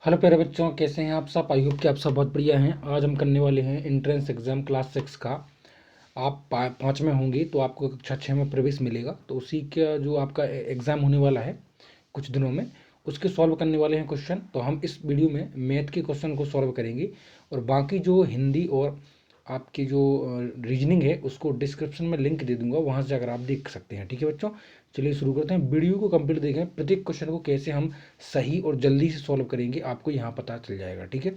Hello प्यारे बच्चों, कैसे हैं आप सब। आई होप कि आप सब बहुत बढ़िया हैं। आज हम करने वाले हैं एंट्रेंस एग्ज़ाम क्लास 6 का। आप 5 में होंगे तो आपको कक्षा 6 में प्रवेश मिलेगा, तो उसी का जो आपका एग्ज़ाम होने वाला है कुछ दिनों में, उसके सॉल्व करने वाले हैं क्वेश्चन। तो हम इस वीडियो में मैथ के क्वेश्चन को सॉल्व करेंगे, और बाकी जो हिंदी और आपकी जो रीजनिंग है उसको डिस्क्रिप्शन में लिंक दे दूंगा, वहाँ से जाकर आप देख सकते हैं। ठीक है बच्चों, चलिए शुरू करते हैं। वीडियो को कंप्लीट देखें, प्रत्येक क्वेश्चन को कैसे हम सही और जल्दी से सॉल्व करेंगे आपको यहाँ पता चल जाएगा। ठीक है,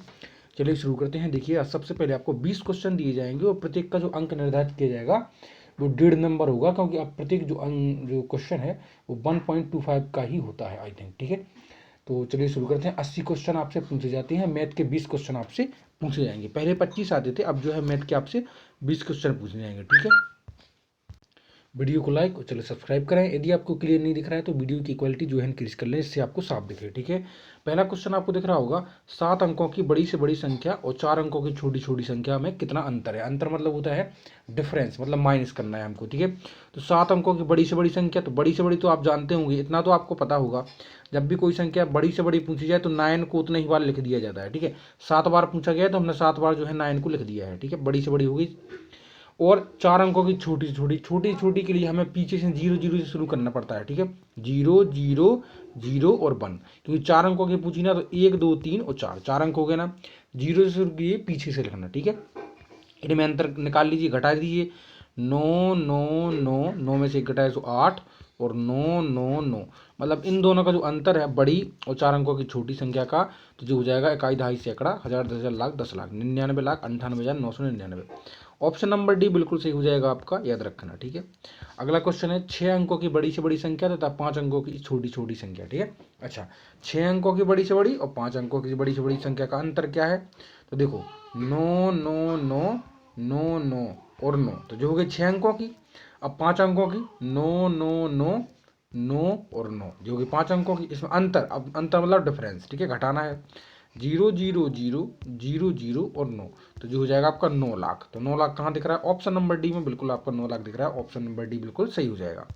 चलिए शुरू करते हैं। देखिए, आज सबसे पहले आपको 20 क्वेश्चन दिए जाएंगे और प्रत्येक का जो अंक निर्धारित किया जाएगा वो 1.5 नंबर होगा, क्योंकि अब प्रत्येक जो क्वेश्चन है वो 1.25 का ही होता है, आई थिंक। ठीक है, तो चलिए शुरू करते हैं। 80 क्वेश्चन आपसे पूछे जाते हैं, मैथ के 20 क्वेश्चन आपसे पूछे जाएंगे। पहले 25 आते थे, अब जो है मैथ के आपसे 20 क्वेश्चन पूछे जाएंगे। ठीक है, वीडियो को लाइक और चलो सब्सक्राइब करें। यदि आपको क्लियर नहीं दिख रहा है तो वीडियो की क्वालिटी जो है इंक्रीज कर लें, इससे आपको साफ दिखे। ठीक है, पहला क्वेश्चन आपको दिख रहा होगा, 7 अंकों की बड़ी से बड़ी संख्या और 4 अंकों की छोटी छोटी संख्या में कितना अंतर है। अंतर मतलब होता है डिफरेंस, मतलब माइनस करना है हमको। ठीक है, तो 7 अंकों की बड़ी से बड़ी संख्या, तो बड़ी से बड़ी तो आप जानते होंगे, इतना तो आपको पता होगा, जब भी कोई संख्या बड़ी से बड़ी पूछी जाए तो 9 को उतना ही बार लिख दिया जाता है। ठीक है, 7 बार पूछा गया है तो हमने 7 बार जो है 9 को लिख दिया है। ठीक है, बड़ी से बड़ी होगी। और 4 अंकों की छोटी छोटी के लिए हमें पीछे से 0 0 से शुरू करना पड़ता है। ठीक है, 0 0 0 और 1, क्योंकि 4 अंकों की पूछी ना, तो 1 2 3 और 4 अंक हो गए ना। 0 से शुरू किए, पीछे से लिखना। ठीक है, इनमें अंतर निकाल लीजिए, घटा दीजिए। 9 9 9 9 में से एक घटाए तो 8, और 9 9 9, मतलब इन दोनों का जो अंतर है बड़ी और 4 अंकों की छोटी संख्या का, तो जो हो जाएगा इकाई दहाई सैकड़ा, हजार, 10,000, lakh, 10 lakh, 99 lakh 98,999। Option number D बिल्कुल सही हो जाएगा आपका, याद रखना। ठीक है, अगला क्वेश्चन है, 6 अंकों की बड़ी से बड़ी संख्या तथा 5 अंकों की छोटी छोटी संख्या। ठीक है, अच्छा, 6 अंकों की बड़ी से बड़ी और 5 अंकों की बड़ी से बड़ी संख्या का अंतर क्या है। तो देखो, 9 9 9 9 9 और 9, तो जो हो गए 6 अंकों की। अब 5 अंकों की, 9 9 9 9 और 9, जो होगी 5 अंकों की। इसमें अंतर, अब अंतर मतलब डिफरेंस। ठीक है, घटाना है। 0 0 0 0 0 और 9, तो जो हो जाएगा आपका 9 लाख। तो 9 लाख कहाँ दिख रहा है, ऑप्शन नंबर डी में बिल्कुल आपका 9 लाख दिख रहा है। ऑप्शन नंबर डी बिल्कुल सही हो जाएगा।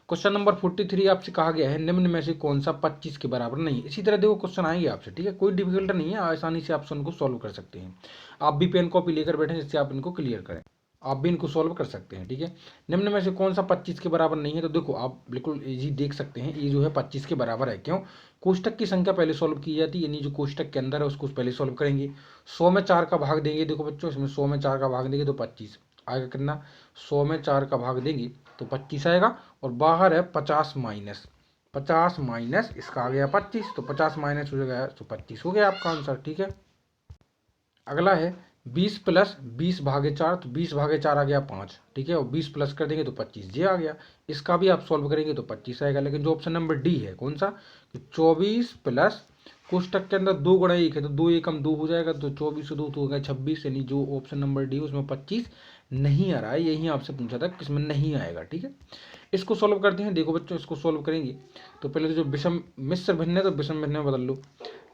क्वेश्चन नंबर 43 आपसे कहा गया है, निम्न में से कौन सा 25 के बराबर नहीं। इसी तरह देखो क्वेश्चन आएंगे आपसे। ठीक है, कोई डिफिकल्ट नहीं है, आसानी से आप उनको सॉल्व कर सकते हैं। आप भी पेन कॉपी लेकर बैठे जिससे आप इनको क्लियर करें, आप भी इनको सॉल्व कर सकते हैं। ठीक है, निम्न में से कौन सा 25 के बराबर नहीं है। तो देखो, आप बिल्कुल इजी देख सकते हैं, ये जो है 25 के बराबर है। क्यों, कोष्टक की संख्या पहले सॉल्व की जाती है, यानी जो कोष्टक के अंदर है उसको पहले सॉल्व करेंगे। 100 में 4 का भाग देंगे। देखो बच्चों, इसमें 100 में 4 का भाग देंगे तो 25 आएगा। कितना, 100 में 4 का भाग देंगे तो 25 आएगा। और बाहर है 50 माइनस, 50 माइनस इसका आ गया 25, तो 50 माइनस हो गया तो 25 हो गया आपका आंसर। ठीक है, अगला है 20 प्लस 20 भागे 4, तो 20 भागे 4 आ गया 5। ठीक है, और 20 प्लस कर देंगे तो 25 जे आ गया। इसका भी आप सॉल्व करेंगे तो 25 आएगा। लेकिन जो ऑप्शन नंबर डी है, कौन सा, 24 प्लस, कोष्टक के अंदर 2 गुणा 1 है तो 2 एकम 2 हो जाएगा, तो 24 से 2 तो हो गया 26, यानी जो ऑप्शन नंबर डी उसमें 25 नहीं आ रहा है। यही आपसे पूछा था किसमें नहीं आएगा। ठीक है, इसको सॉल्व करते हैं। देखो बच्चों, इसको सॉल्व करेंगे तो पहले तो जो विषम मिश्र भिन्न है तो विषम भिन्न में बदल लो।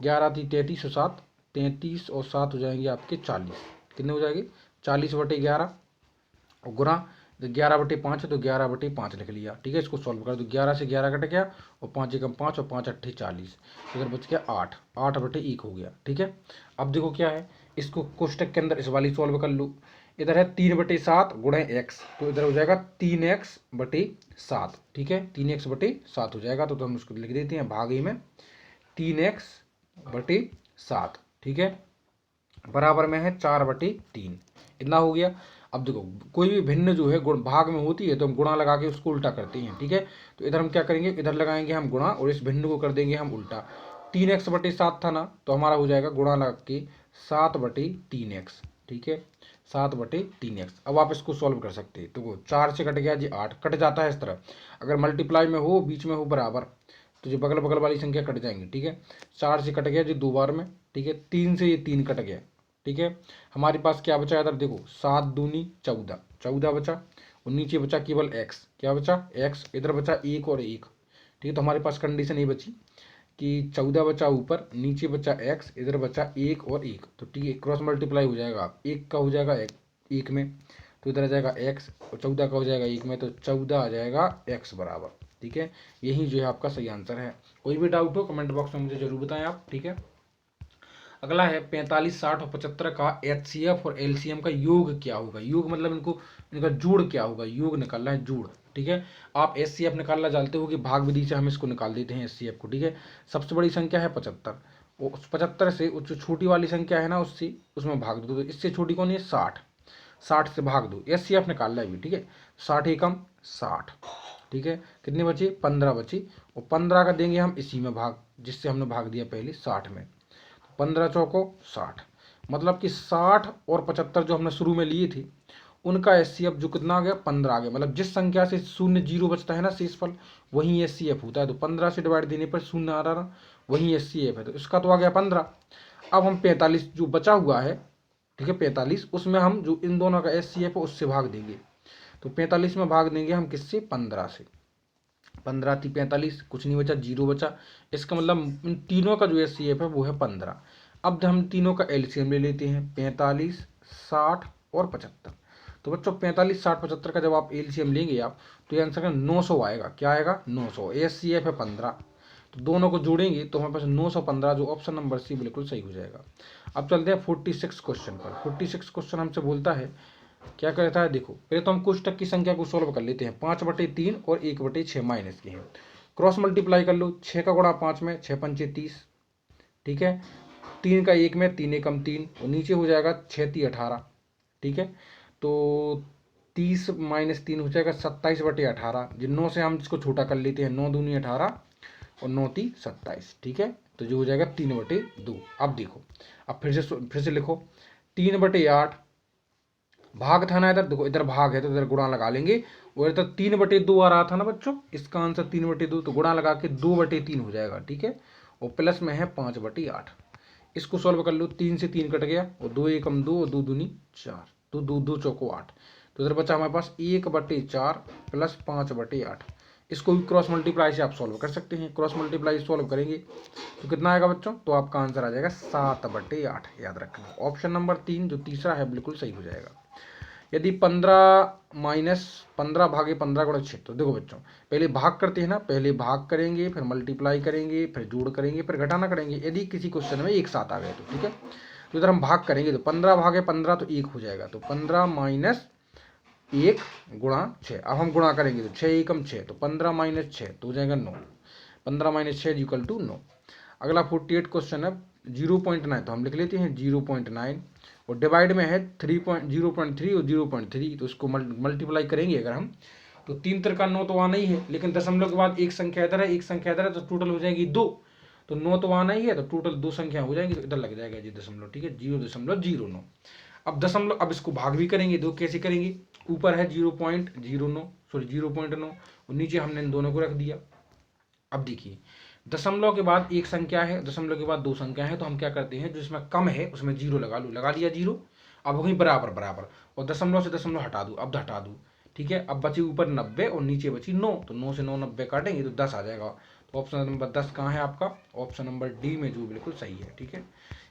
11 थी 33 और 7, 33 और 7 हो जाएंगे आपके 40। कितने हो जाएंगे, 40/11, और गुणा, तो 11/5 है तो 11/5 लिख लिया। ठीक है, इसको सॉल्व कर दो। 11 से 11 कट गया, और 5 एकम 5 और 5 अट्ठे 40, इधर बच गया 8, 8/1 हो गया। ठीक है, अब देखो क्या है, इसको कोष्टक के अंदर इस वाली सॉल्व कर लो। इधर है 3/7 गुणे एक्स, तो इधर हो जाएगा 3x/7। ठीक है, 3x/7 हो जाएगा, तो हम उसको लिख देते हैं भाग में 3x/7। ठीक है, बराबर में है 4/3, इतना हो गया। अब देखो, कोई भी भिन्न जो है गुण भाग में होती है तो हम गुणा लगा के उसको उल्टा करते हैं। ठीक है, तो इधर हम क्या करेंगे, इधर लगाएंगे हम गुणा और इस भिन्न को कर देंगे हम उल्टा। 3x/7 था ना, तो हमारा हो जाएगा गुणा लगा के 7/3x। ठीक है, 7/3x। अब आप इसको सॉल्व कर सकते हैं। तो वो 4 से कट गया जी 8, कट जाता है इस तरह। अगर मल्टीप्लाई में हो, बीच में हो बराबर, तो जो बगल बगल वाली संख्या कट जाएंगी। ठीक है, 4 से कट गया जी 2 बार में। ठीक है, 3 से ये 3 कट गया। ठीक है, हमारे पास क्या बचा इधर, देखो 7 दूनी 14, 14 बचा, और नीचे बचा केवल x। क्या बचा, x। इधर बचा 1 और 1। ठीक है, तो हमारे पास कंडीशन ये बची कि 14 बचा ऊपर, नीचे बचा x, इधर बचा 1 और 1। तो ठीक है, क्रॉस मल्टीप्लाई हो जाएगा, 1 का हो जाएगा 1 में, तो इधर आ जाएगा x, और 14 का हो जाएगा 1 में, तो 14 आ जाएगा x बराबर। ठीक है, यही जो है आपका सही आंसर है। कोई भी डाउट हो कमेंट बॉक्स में मुझे जरूर बताएं आप, ठीक है। अगला है 45, 60 और 75 का HCF और LCM का योग क्या होगा। योग मतलब इनका जोड़ क्या होगा, योग निकालना है, जोड़, ठीक है। आप HCF निकालना जानते हो कि भाग विधि से हम इसको निकाल देते हैं HCF को, ठीक है। सबसे बड़ी संख्या है 75, उस 75 से जो छोटी वाली संख्या है ना उसमें भाग दो, तो इससे छोटी कौन है 60, 60 से भाग दो, HCF निकालना है भी, ठीक है। 60 एकम 60, ठीक है, कितने बचे 15 बचे, और 15 का देंगे हम इसी में भाग जिससे हमने भाग दिया पहले 60 में, 15 चौको 60, मतलब कि 60 और 75 जो हमने शुरू में लिए थे उनका HCF जो कितना आ गया 15 आ गया, मतलब जिस संख्या से शून्य जीरो बचता है ना शेषफल वही HCF होता है, तो 15 से डिवाइड देने पर शून्य आ रहा वही HCF है, तो इसका तो आ गया 15। अब हम 45 जो बचा हुआ है, ठीक है 45, उसमें हम जो इन दोनों का HCF है उससे भाग देंगे, तो 45 में भाग देंगे हम किससे 15 से, 15 थी 45, कुछ नहीं बचा, जीरो बचा, इसका मतलब इन तीनों का जो HCF है वो है 15। अब हम तीनों का LCM ले लेते हैं, 45, 60 और 75, तो बच्चों 45, 60, 75 का जब आप LCM लेंगे आप तो ये आंसर का 900 आएगा, क्या आएगा 900, HCF है 15, तो दोनों को जोड़ेंगे तो हमारे पास 915 जो ऑप्शन नंबर सी बिल्कुल सही हो जाएगा। अब चलते हैं 46 क्वेश्चन पर। 46 क्वेश्चन हमसे बोलता है, क्या कहता है देखो, पहले तो हम कोष्टक की संख्या को सोल्व कर लेते हैं, 5/3 और 1/6 माइनस की है, क्रॉस मल्टीप्लाई कर लो, 6 का गुणा 5 में 6 पंचे 30, ठीक है, 3 का 1 में 3 एकम 3, और नीचे हो जाएगा 6 × 18, ठीक है, तो 30 - 3 हो जाएगा 27/18, जिन 9 से हम इसको छोटा कर लेते हैं, 9 दूनी 18 और 9 × 3 = 27, ठीक है, तो जो हो जाएगा 3/2। अब देखो, अब फिर से लिखो, 3/8 भाग था ना इधर, देखो इधर भाग है तो इधर गुणा लगा लेंगे, और इधर 3/2 आ रहा था ना बच्चों, इसका आंसर 3/2, तो गुणा लगा के 2/3 हो जाएगा, ठीक है, और प्लस में है 5/8। इसको सॉल्व कर लो, 3 से 3 कट गया, और 2 एकम 2 और 2 दूनी 4, तो 2 2 चौको 8, तो इधर बचा हमारे पास 1/4 प्लस 5/8। इसको भी क्रॉस मल्टीप्लाई से आप सॉल्व कर सकते हैं, क्रॉस मल्टीप्लाई सॉल्व करेंगे तो कितना आएगा बच्चों, तो आपका आंसर आ जाएगा 7/8, याद रखना ऑप्शन नंबर 3 जो तीसरा है बिल्कुल सही हो जाएगा। यदि 15 - 15 भागे 15 × 6, तो देखो बच्चों पहले भाग करते हैं ना, पहले भाग करेंगे फिर मल्टीप्लाई करेंगे फिर जोड़ करेंगे फिर घटाना करेंगे, यदि किसी क्वेश्चन में एक साथ आ गए तो, ठीक है, तो इधर हम भाग करेंगे, तो 15 भागे 15 तो 1 हो जाएगा, तो 15 - 1 × 6, अब हम गुणा करेंगे तो 6 एकम 6, तो 15 - 6 तो हो जाएगा 9, 15 - 6 = 9। अगला 48 क्वेश्चन है 0.9, तो हम लिख लेते हैं 0.9, और डिवाइड में है 0.3 और 0.3, तो इसको मल्टीप्लाई करेंगे अगर हम, तो 3 × 3 = 9 तो आना ही है, लेकिन दशमलव के बाद एक संख्या इधर है एक संख्या इधर है, तो टोटल हो जाएगी 2, तो 9 तो आना ही है, तो टोटल 2 संख्या हो जाएंगी, तो इधर लग जाएगा जी दशमलव, ठीक है, 0.09। अब दशमलव, अब इसको भाग भी करेंगे, दो कैसे करेंगे, ऊपर है 0.09 सॉरी 0.9 और नीचे हमने इन दोनों को रख दिया। अब देखिए दशमलव के बाद एक संख्या है, दशमलव के बाद दो संख्या है, तो हम क्या करते हैं जो इसमें कम है उसमें 0 लगा लूँ, लगा दिया 0, अब वहीं बराबर बराबर, और दशमलव से दशमलव हटा दूँ, अब हटा दूँ, ठीक है, अब बची ऊपर 90 और नीचे बची 9, तो 9 से 9 90 काटेंगे तो 10 आ जाएगा, तो ऑप्शन नंबर 10 कहाँ है आपका, ऑप्शन नंबर डी में जो बिल्कुल सही है, ठीक है।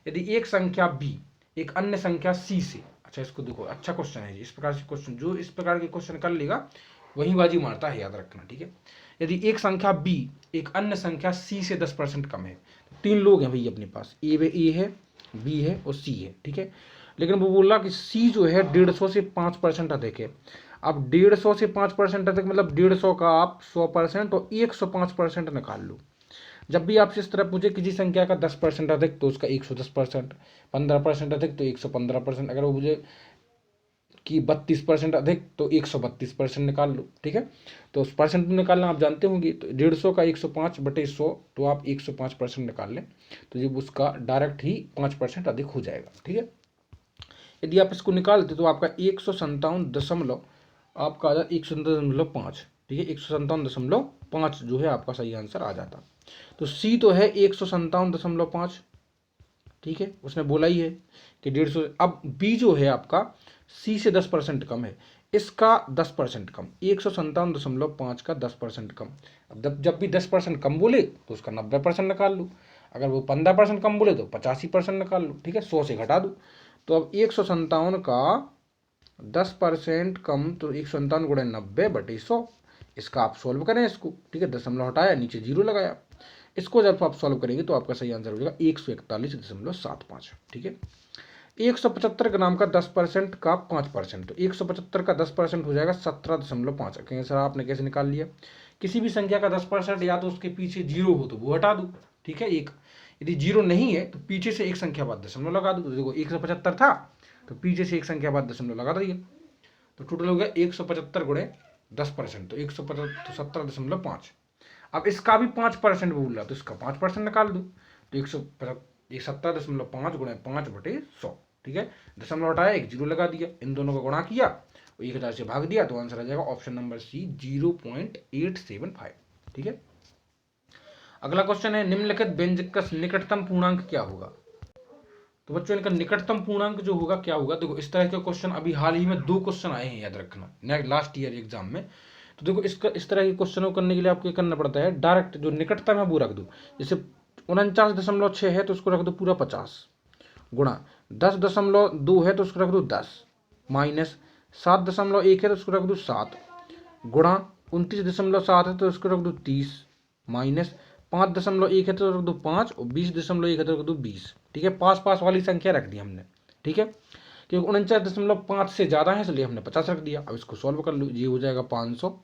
यदि एक संख्या बी एक अन्य संख्या सी से, अच्छा इसको देखो अच्छा क्वेश्चन है, इस प्रकार से क्वेश्चन जो इस प्रकार के क्वेश्चन कर लेगा वही बाजी मारता है, याद रखना, ठीक है। यदि एक संख्या बी एक अन्य संख्या सी से 10% कम है, तो 3 लोग हैं भाई अपने पास, ए है बी है और सी है, ठीक है, लेकिन वो बोल रहा कि सी जो है 150 से 5% अधिक है। अब 150 से 5% अधिक मतलब 150 का आप 100% और 105% निकाल लो। जब भी आपसे इस तरह पूछे किसी संख्या का 10% अधिक तो उसका 110%, 15% अधिक तो 115%, अगर वो मुझे कि 32% अधिक तो 132% निकाल लो, ठीक है, तो उस परसेंट निकालना आप जानते होंगे, तो 150 का 105/100, तो आप 105% निकाल लें, तो जब उसका डायरेक्ट ही 5% अधिक हो जाएगा, ठीक है। यदि आप इसको निकालते तो आपका 157 आपका आ जाता 157.5, ठीक है, 157.5 जो है आपका सही आंसर आ जाता। तो सी तो है 157.5, ठीक है, उसने बोला ही है कि 150। अब बी जो है आपका सी से 10% कम है, इसका 10% कम, 157.5 का 10% कम। अब जब भी 10% कम बोले तो उसका 90% निकाल लूँ, अगर वो 15% कम बोले तो 85% निकाल लूँ, ठीक है, 100 से घटा दूँ। तो अब 157 का 10% कम, तो 157 × 90/100, इसका आप सॉल्व करें इसको, ठीक है, दशमलव हटाया, नीचे 0 लगाया। इसको जब आप सॉल्व करेंगे तो आपका सही आंसर हो जाएगा 141.75, ठीक है। 175 ग्राम का 10% का 5%, तो 175 का 10% हो जाएगा 17.5। कहेंगे सर आपने कैसे निकाल लिया? किसी भी संख्या का 10% या तो उसके पीछे 0 हो तो वो हटा दो, ठीक है, एक। यदि 0 नहीं है तो पीछे से एक संख्या बाद दशमलव लगा दो। तो देखो 175 था तो पीछे से एक संख्या बाद दशमलव लगा दिए, तो टोटल हो गया 175 गुणे 10%, तो 117.5। अब इसका भी 5% बोल रहा तो इसका 5% निकाल दो, तो 170.5 गुणे 5/100, ठीक है। दशमलव हटाया, एक 0 लगा दिया, इन दोनों को गुणा किया और 1000 से भाग दिया, तो आंसर आ जाएगा ऑप्शन नंबर सी 0.875, ठीक है। अगला क्वेश्चन है निम्नलिखित व्यंजक का निकटतम पूर्णांक क्या होगा? तो बच्चों इनका निकटतम पूर्णांक जो होगा क्या होगा? देखो इस तरह के क्वेश्चन अभी हाल ही में 2 क्वेश्चन आए हैं, याद रखना, नेक्स्ट लास्ट ईयर एग्जाम में। तो देखो इस तरह के क्वेश्चनों को करने के लिए आपको क्या करना पड़ता है, डायरेक्ट जो निकटतम है वो रख दो। जैसे 49.6 है तो उसको रख दो पूरा 50, गुणा 10.2 है तो उसको रख दो 10, माइनस 7.1 है तो उसको रख दो 7, गुणा 29.7 है तो उसको रख दो 30, माइनस 5.1 है तो रख दो 5 और 20.1 है तो रख दो 20, ठीक है। पास पास वाली संख्या रख दी हमने, ठीक है, क्योंकि 49.5 से ज़्यादा है इसलिए हमने 50 रख दिया। अब इसको सॉल्व कर लो, ये हो जाएगा 500,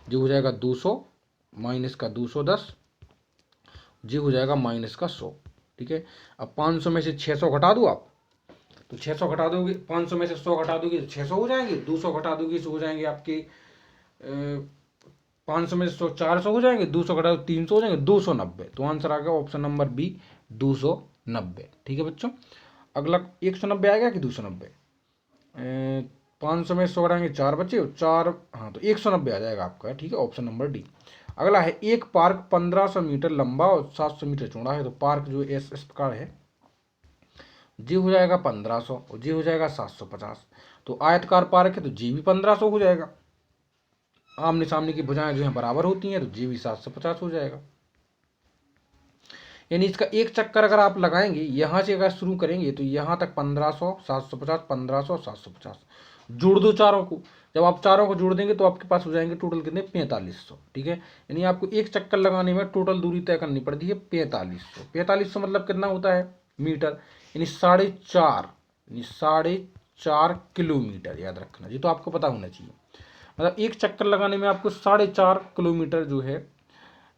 ये हो जाएगा 200, माइनस का 210, ये हो जाएगा माइनस का 100, ठीक है। अब 500 में से 600 घटा दो आप, तो 600 घटा दोगे, 500 में से 100 घटा दोगे तो 600 हो जाएंगे, 200 घटा दोगे तो हो जाएंगे आपके 500 में से 100 400 हो जाएंगे, 200 घटा दो 300 हो जाएंगे, 290। तो आंसर आ गया ऑप्शन नंबर बी 290, ठीक है बच्चों। अगला 190 आएगा कि 290? 500 में 100 घटाएंगे 4 बचे, 4, हाँ, तो 190 आ जाएगा आपका, ठीक है, ऑप्शन नंबर डी। अगला है एक पार्क 1500 मीटर लंबा और 700 मीटर चौड़ा है। तो पार्क जो इस प्रकार है, जी हो जाएगा 1500 और जी हो जाएगा 750। तो आयतकार पार्क है तो जी भी 1500 हो जाएगा, आमने सामने की भुजाएं जो है बराबर होती हैं तो जी भी 750 हो जाएगा। यानी इसका एक चक्कर अगर आप लगाएंगे, यहाँ से अगर शुरू करेंगे तो यहाँ तक 1500, 750, 1500, 750 जोड़ दो चारों को। जब आप चारों को जोड़ देंगे तो आपके पास हो जाएंगे टोटल कितने, 4500, ठीक है। यानी आपको एक चक्कर लगाने में टोटल दूरी तय करनी पड़ती है 4500। 4500 मतलब कितना होता है मीटर, यानी 4.5 किलोमीटर, याद रखना, ये तो आपको पता होना चाहिए। मतलब एक चक्कर लगाने में आपको 4.5 किलोमीटर जो है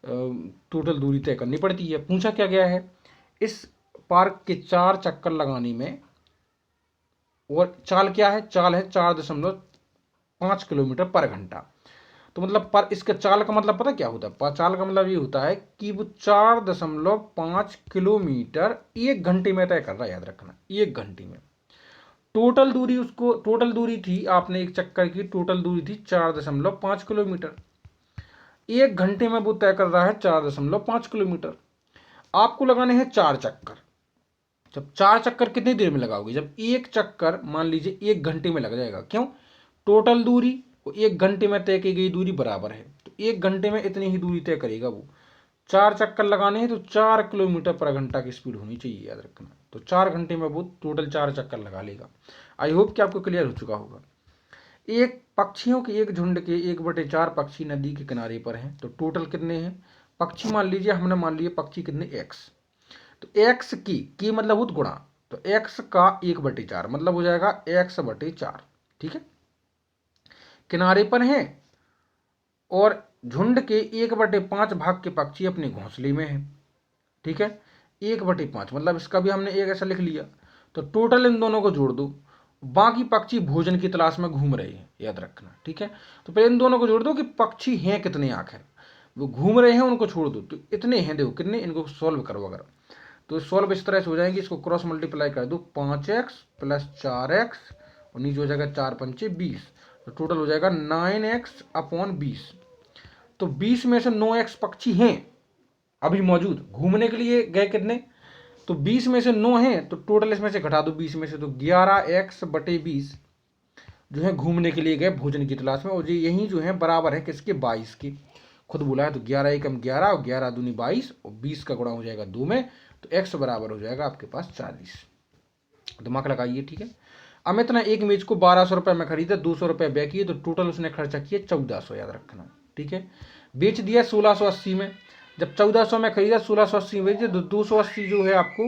टोटल दूरी तय करनी पड़ती है। पूछा क्या गया है, इस पार्क के 4 चक्कर लगाने में, और चाल क्या है, चाल है 4.5 किलोमीटर पर घंटा। तो मतलब पर इसका चाल का मतलब पता क्या होता है, चाल का मतलब ये होता है कि वो 4.5 किलोमीटर 1 घंटे में तय कर रहा है, याद रखना, 1 घंटे में। टोटल दूरी, उसको टोटल दूरी थी, आपने एक चक्कर की टोटल दूरी थी 4.5 किलोमीटर, 1 घंटे में वो तय कर रहा है 4.5 किलोमीटर। आपको लगाने हैं 4 चक्कर। जब 4 चक्कर कितनी देर में लगाओगे, जब एक चक्कर मान लीजिए 1 घंटे में लग जाएगा, क्यों, टोटल दूरी और 1 घंटे में तय की गई दूरी बराबर है, तो 1 घंटे में इतनी ही दूरी तय करेगा वो। 4 चक्कर लगाने हैं तो 4 किलोमीटर पर घंटा की स्पीड होनी चाहिए, याद रखना। तो 4 घंटे में वो टोटल 4 चक्कर लगा लेगा। आई होप कि आपको क्लियर हो चुका होगा। एक पक्षियों के एक झुंड के 1/4 पक्षी नदी के किनारे पर हैं, तो टोटल कितने हैं पक्षी, मान लीजिए हमने मान लिए पक्षी कितने, एक्स। तो एक्स की मतलब उत गुणा, तो एक्स का 1/4 मतलब हो जाएगा x/4, ठीक है। किनारे पर हैं और झुंड के 1/5 भाग के पक्षी अपने घोंसले में हैं, ठीक है। 1/5 मतलब इसका भी हमने एक ऐसा लिख लिया। तो टोटल इन दोनों को जोड़ दो, बाकी पक्षी भोजन की तलाश में घूम रहे हैं, याद रखना, ठीक है। तो पहले इन दोनों को जोड़ दो कि पक्षी हैं कितने आखिर, वो घूम रहे हैं उनको छोड़ दो, तो इतने हैं, देखो कितने, इनको सॉल्व करो अगर, तो सॉल्व इस तरह से हो जाएंगे, इसको क्रॉस मल्टीप्लाई कर दो, 5x + 4x और नीचे हो जाएगा 4 पंचे 20, तो टोटल हो जाएगा 9x/20। तो 20 में से 9x पक्षी हैं अभी मौजूद, घूमने के लिए गए कितने, तो 20 में से 9 हैं, तो टोटल इसमें से घटा दो 20 में से, तो 11x/20 जो है घूमने के लिए गए भोजन की तलाश में, और ये यही जो है बराबर है किसके, 22 के। खुद बोला है, तो 11 एकम 11 और 11 दूनी 22 और 20 का गुणा हो जाएगा 2 में, तो x बराबर हो जाएगा आपके पास 40। दिमाग लगाइए, ठीक है। अमित ने एक मेज को 1200 रुपये में खरीदा, 200 रुपये व्यय किए, तो टोटल उसने खर्चा किए 1400, याद रखना। ठीक है। बेच दिया 1680 में, जब 1400 में खरीदा 1680 में बेच दिया, तो 280 जो है आपको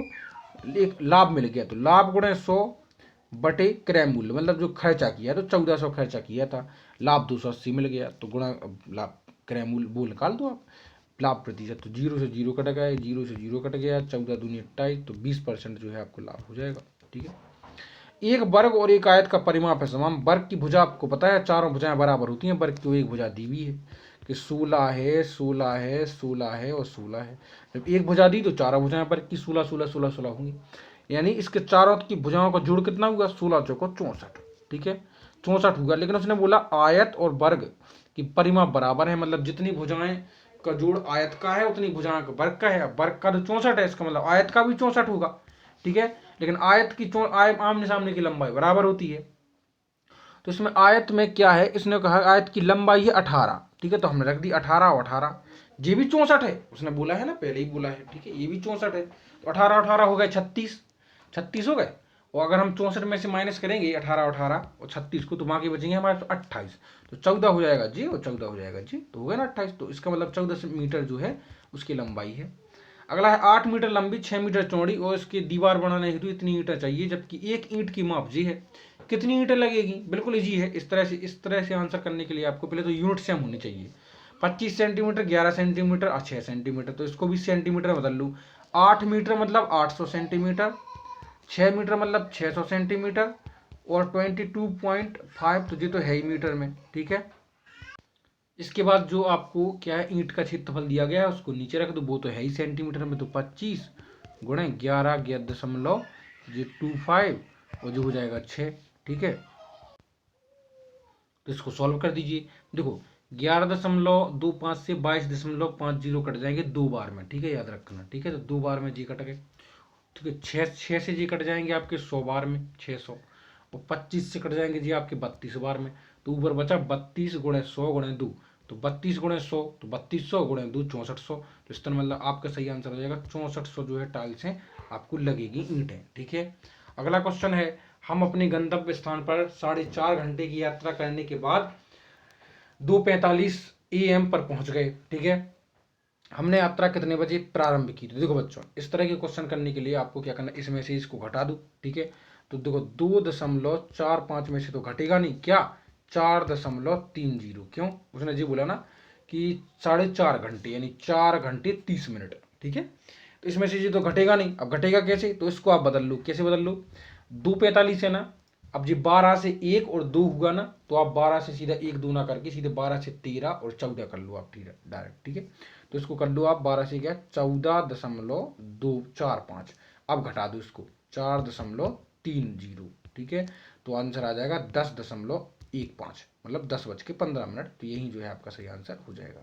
एक लाभ मिल गया। तो लाभ गुणे 100 बटे क्रय मूल्य, मतलब जो खर्चा किया तो 1400 खर्चा किया था, लाभ 280 मिल गया, तो गुणा लाभ क्रय मूल्य वो निकाल दो आप। लाभ प्रतिशत तो 0 से 0 कट गया, 0 से 0 कट गया, 14 दूनी 28, तो 20% जो है आपको लाभ हो जाएगा। ठीक है। एक वर्ग और एक आयत का परिमाप है समान। वर्ग की भुजा आपको पता है चारों भुजाएं बराबर होती हैं, वर्ग की एक भुजा दी हुई है कि 16 है, 16 है, 16 है और 16 है। जब एक भुजा दी तो चारों भुजाएं वर्ग की 16 16 16 16 होंगी, यानी इसके चारों की भुजाओं का जोड़ कितना हुआ, 16 चौको 64। ठीक है, 64 हुआ। लेकिन उसने बोला आयत और वर्ग की परिमाप बराबर है, मतलब जितनी भुजाएं का जोड़ आयत का है उतनी भुजाएं का वर्ग का है। अब वर्ग का तो 64 है, इसका मतलब आयत का भी 64 होगा। ठीक है, लेकिन आयत की आमने सामने की लंबाई बराबर होती है। तो इसमें आयत में क्या है, इसने कहा आयत की लंबाई है 18। ठीक है, तो हमने रख दी 18 और 18, ये भी 64 है, उसने बोला है ना, पहले ही बोला है। ठीक है, ये भी 64 है, तो 18 18 हो गए 36, 36 हो गए। और अगर हम 64 में से माइनस करेंगे 18 18 और 36 को, तो बाकी बचेंगे हमारे 28, तो 14 हो जाएगा जी, और 14 हो जाएगा जी, तो हो गया ना 28। तो इसका मतलब 14 मीटर जो है उसकी लंबाई है। अगला है 8 मीटर लंबी 6 मीटर चौड़ी और इसकी दीवार बनाने हेतु इतनी ईंटें चाहिए, जबकि एक ईंट की माप जी है। कितनी ईंटें लगेगी, बिल्कुल इजी है। इस तरह से आंसर करने के लिए आपको पहले तो यूनिट सेम होनी चाहिए। 25 सेंटीमीटर, 11 सेंटीमीटर और 6 सेंटीमीटर, तो इसको भी सेंटीमीटर बदल लूँ। 8 मीटर मतलब 800 सेंटीमीटर, 6 मीटर मतलब 600 सेंटीमीटर और 22.5, तो ये तो है ही मीटर में। ठीक है, इसके बाद जो आपको क्या है, ईंट का क्षेत्रफल दिया गया है उसको नीचे रख दो, वो तो है ही सेंटीमीटर में, तो 25 गुणे 11.25 और जो हो जाएगा 6। ठीक है, तो इसको सॉल्व कर दीजिए। देखो 11.25 से 22.50 कट जाएंगे 2 बार में। ठीक है, याद रखना। ठीक है, तो 2 बार में जी कट गए। ठीक है, 6 से जी कट जाएंगे आपके 100 बार में, 600, और 25 से कट जाएंगे जी आपके 32 बार में। तो ऊपर बचा 32 गुणे 100 गुणे 2, तो 32 गुणे 100 तो 3200 गुणे 2 6400। तो इस तरह मतलब आपका सही आंसर हो जाएगा 6400 जो है टाइल्स हैं आपको लगेगी, ईंटें। ठीक है, अगला क्वेश्चन है, हम अपने गंतव्य स्थान पर 4.5 घंटे की यात्रा करने के बाद 2:45 AM पर पहुंच गए। ठीक है, हमने यात्रा कितने बजे प्रारंभ की। तो देखो बच्चों, इस तरह के क्वेश्चन करने के लिए आपको क्या करना है, इसमें से इसको घटा दो। ठीक है, तो देखो 2.45 में से तो घटेगा नहीं, क्या 4.30, क्यों, उसने जी बोला ना कि 4.5 घंटे, यानी 4 घंटे 30 मिनट। ठीक है, तो इसमें से जी तो घटेगा नहीं। अब घटेगा कैसे, तो इसको आप बदल लो। कैसे बदल लो, 2:45 है ना, अब जी 12 से 1 और 2 हुआ ना, तो आप 12 से सीधा 1 दूना करके सीधे 12 से 13 और 14 कर लो आप डायरेक्ट। ठीक है, तो इसको कर लो आप 12 से क्या 14.245। अब घटा दो इसको 4.30। ठीक है, तो आंसर आ जाएगा 10.15, मतलब 10:15। तो यही जो है आपका सही आंसर हो जाएगा।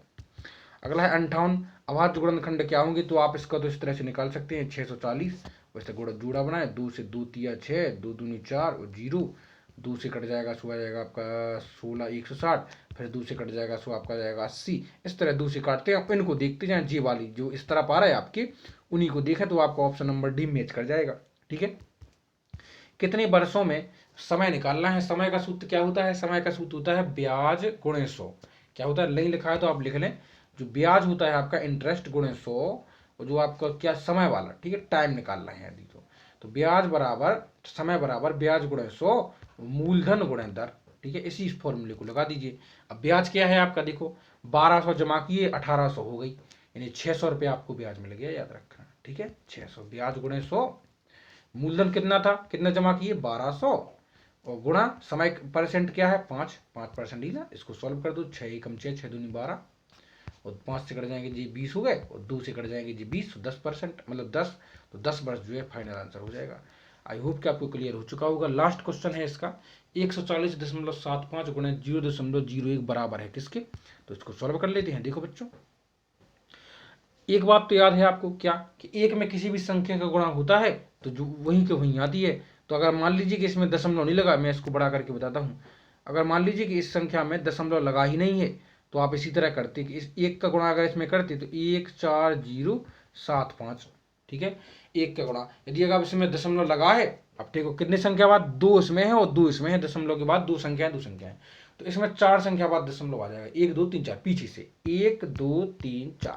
अगला है 58 अभाज्य गुणनखंड क्या होंगे। तो आप इसका तो इस तरह से निकाल सकते हैं 640, वैसे गुणा जूड़ा बनाए, 2 से 2 तिया 6, 2 दूनी 4 और 0, 2 से कट जाएगा, सो आ जाएगा आपका 16 160, फिर 2 से कट जाएगा, सो आपका जाएगा 80। इस तरह 2 से काटते हैं, इनको देखते जाएं, जी वाली जो इस तरह पा रहा है आपके, उन्हीं को देखें, तो आपका ऑप्शन नंबर डी मैच कर जाएगा। ठीक है, कितने वर्षों में समय निकालना है। समय का सूत्र क्या होता है, समय का सूत्र होता है ब्याज गुणे 100। क्या होता है, नहीं लिखा है तो आप लिख लें, जो ब्याज होता है आपका इंटरेस्ट गुणे 100, और जो आपका क्या समय वाला, ठीक है, टाइम निकालना है यदि तो ब्याज बराबर समय बराबर ब्याज गुणे 100 मूलधन गुणे दर। ठीक है, इसी फॉर्मूले को लगा दीजिए। अब ब्याज क्या है आपका, देखो 1200 जमा किए 1800 हो गई, यानी 600 रुपये आपको ब्याज मिल गया, याद रखना। ठीक है, 600 ब्याज गुणे 100, मूलधन कितना था, कितना जमा किए 1200, और गुणा समय परसेंट क्या है 5% ही ना। इसको सॉल्व कर दो, 6 एकम 6, 6 दूनी 12, और 5 से कट जाएंगे जी 20 हो गए, और 2 से कट जाएंगे जी 20, तो 10%, मतलब 10, तो 10 वर्ष जो है फाइनल आंसर हो जाएगा। आई होप कि आपको क्लियर हो चुका होगा। लास्ट क्वेश्चन है इसका, 140.75 गुणे 0.01 बराबर है किसके। तो इसको सॉल्व कर लेते हैं। देखो बच्चों, एक बात तो याद है आपको, क्या कि एक में किसी भी संख्या का गुणा होता है तो जो वहीं के वहीं आती है। तो अगर मान लीजिए कि इसमें दशमलव नहीं लगा, मैं इसको बड़ा करके बताता हूँ। अगर मान लीजिए कि इस संख्या में दशमलव लगा ही नहीं है, तो आप इसी तरह करते कि इस एक का गुणा अगर इसमें करते तो 14075। ठीक है, एक का गुणा, यदि अगर इसमें दशमलव लगा है, अब देखो कितनी संख्या बाद, 2 इसमें है और 2 इसमें है, दशमलव के बाद 2 संख्या है, 2 संख्या है, तो इसमें 4 संख्या बाद दशमलव आ जाएगा, 1 2 3 4 पीछे से 1 2 3 4,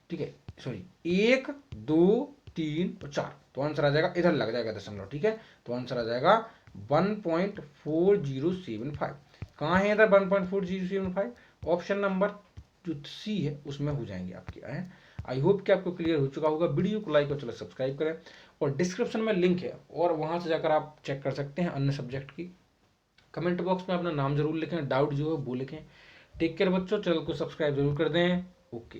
ठीक है, सॉरी 1 2 3 और 4, तो आंसर आ जाएगा, इधर लग जाएगा दशमलव, ठीक है, तो आंसर आ जाएगा 1.4075। कहाँ है इधर 1.4075? ऑप्शन नंबर जो सी है उसमें हो जाएंगे आपके। आई होप कि आपको क्लियर हो चुका होगा। वीडियो को लाइक और चलो सब्सक्राइब करें, और डिस्क्रिप्शन में लिंक है और वहां से जाकर आप चेक कर सकते हैं अन्य सब्जेक्ट की। कमेंट बॉक्स में अपना नाम जरूर लिखें, डाउट जो है वो लिखें। टेक केयर बच्चों, चैनल को सब्सक्राइब जरूर कर दें। ओके।